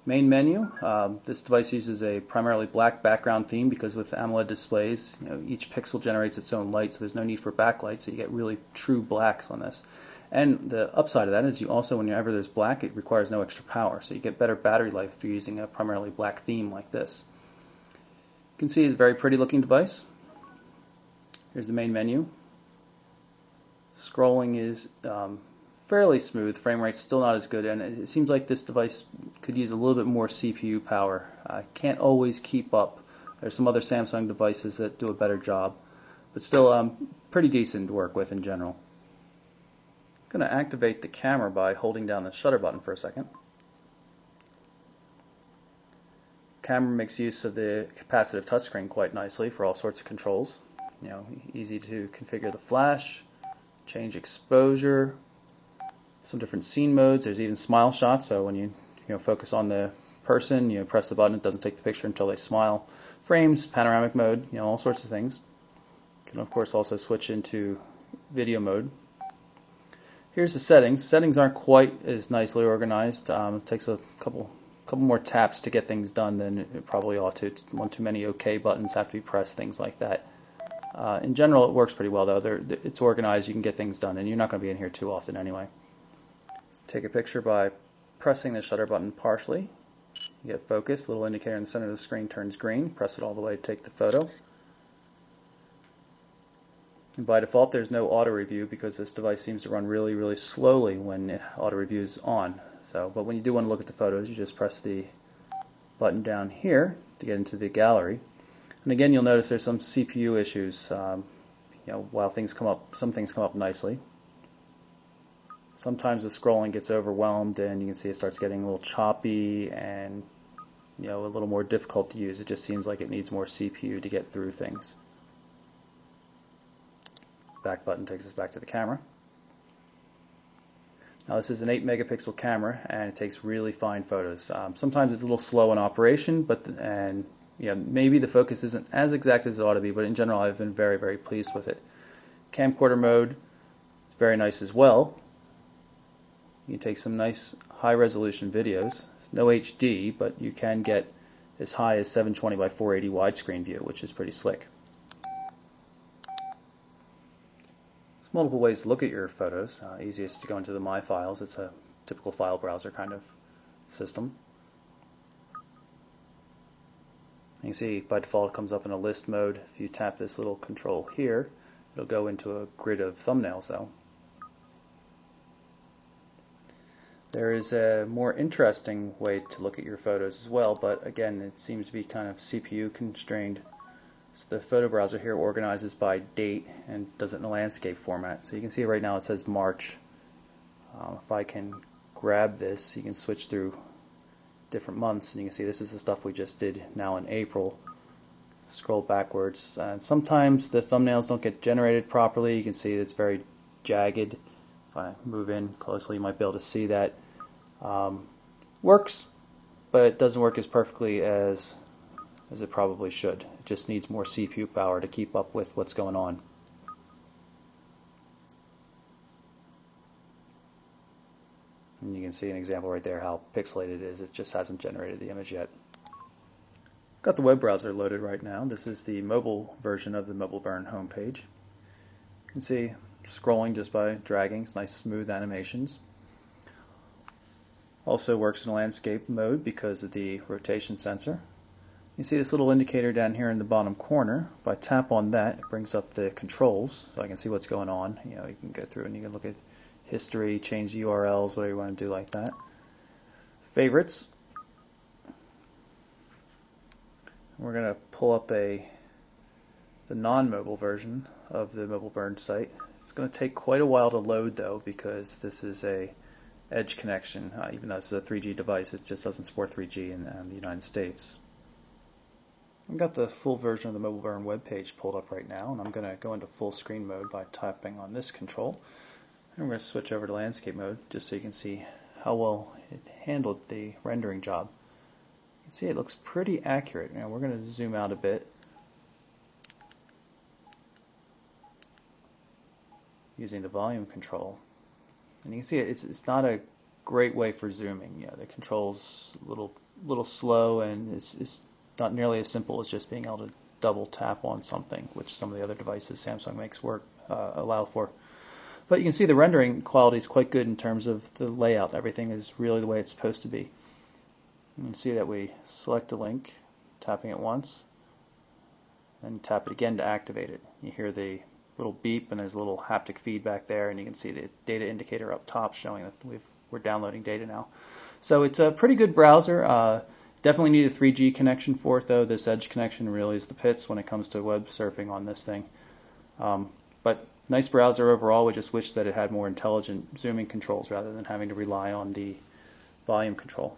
Main menu. This device uses a primarily black background theme because with AMOLED displays, each pixel generates its own light, so there's no need for backlight, so you get really true blacks on this. And the upside of that is you also, whenever there's black, it requires no extra power, so you get better battery life if you're using a primarily black theme like this. You can see it's a very pretty looking device. Here's the main menu. Scrolling is fairly smooth. Frame rate's still not as good, and it seems like this device could use a little bit more CPU power. Can't always keep up. There's some other Samsung devices that do a better job, but still pretty decent to work with in general. I'm going to activate the camera by holding down the shutter button for a second. Camera makes use of the capacitive touchscreen quite nicely for all sorts of controls. Easy to configure the flash, change exposure, some different scene modes. There's even smile shots, so when you focus on the person, you press the button, it doesn't take the picture until they smile. Frames, panoramic mode, all sorts of things. You can of course also switch into video mode. Here's the settings. Settings aren't quite as nicely organized. It takes a couple more taps to get things done than it probably ought to. One too many OK buttons have to be pressed, things like that. In general, it works pretty well though. It's organized, you can get things done, and you're not going to be in here too often anyway. Take a picture by pressing the shutter button partially. You get focus, little indicator in the center of the screen turns green. Press it all the way to take the photo. And by default there's no auto review because this device seems to run really slowly when auto review is on. But when you do want to look at the photos, you just press the button down here to get into the gallery. And again, you'll notice there's some CPU issues. While things come up, some things come up nicely. Sometimes the scrolling gets overwhelmed and you can see it starts getting a little choppy and a little more difficult to use. It just seems like it needs more CPU to get through things. Back button takes us back to the camera. Now this is an 8 megapixel camera and it takes really fine photos. Sometimes it's a little slow in operation, maybe the focus isn't as exact as it ought to be, but in general I've been very pleased with it. Camcorder mode is very nice as well. You can take some nice high-resolution videos. It's no HD, but you can get as high as 720 by 480 widescreen view, which is pretty slick. There's multiple ways to look at your photos. Easiest to go into the My Files. It's a typical file browser kind of system. You can see by default it comes up in a list mode. If you tap this little control here, it'll go into a grid of thumbnails though. There is a more interesting way to look at your photos as well, but again it seems to be kind of CPU constrained. So the photo browser here organizes by date and does it in a landscape format. So you can see right now it says March. If I can grab this, you can switch through different months and you can see this is the stuff we just did now in April. Scroll backwards and sometimes the thumbnails don't get generated properly. You can see it's very jagged. If I move in closely you might be able to see that. Works, but it doesn't work as perfectly as it probably should. It just needs more CPU power to keep up with what's going on. And you can see an example right there how pixelated it is. It just hasn't generated the image yet. Got the web browser loaded right now. This is the mobile version of the MobileBurn homepage. You can see scrolling just by dragging. It's nice smooth animations. Also works in landscape mode because of the rotation sensor. You see this little indicator down here in the bottom corner. If I tap on that, it brings up the controls so I can see what's going on. You can go through and you can look at history, change URLs, whatever you want to do like that. Favorites. We're going to pull up the non-mobile version of the MobileBurn site. It's going to take quite a while to load though because this is a edge connection. Even though this is a 3G device, it just doesn't support 3G in the United States. I've got the full version of the MobileBurn webpage pulled up right now, and I'm going to go into full screen mode by tapping on this control. And we're going to switch over to landscape mode just so you can see how well it handled the rendering job. You can see it looks pretty accurate. Now we're going to zoom out a bit using the volume control. And you can see it's not a great way for zooming. Yeah, the control's a little slow, and it's not nearly as simple as just being able to double tap on something, which some of the other devices Samsung makes allow for. But you can see the rendering quality is quite good in terms of the layout. Everything is really the way it's supposed to be. You can see that we select a link, tapping it once, and tap it again to activate it. You hear the little beep, and there's a little haptic feedback there, and you can see the data indicator up top showing that we're downloading data now. So it's a pretty good browser. Definitely need a 3G connection for it, though. This Edge connection really is the pits when it comes to web surfing on this thing. But nice browser overall. We just wish that it had more intelligent zooming controls rather than having to rely on the volume control.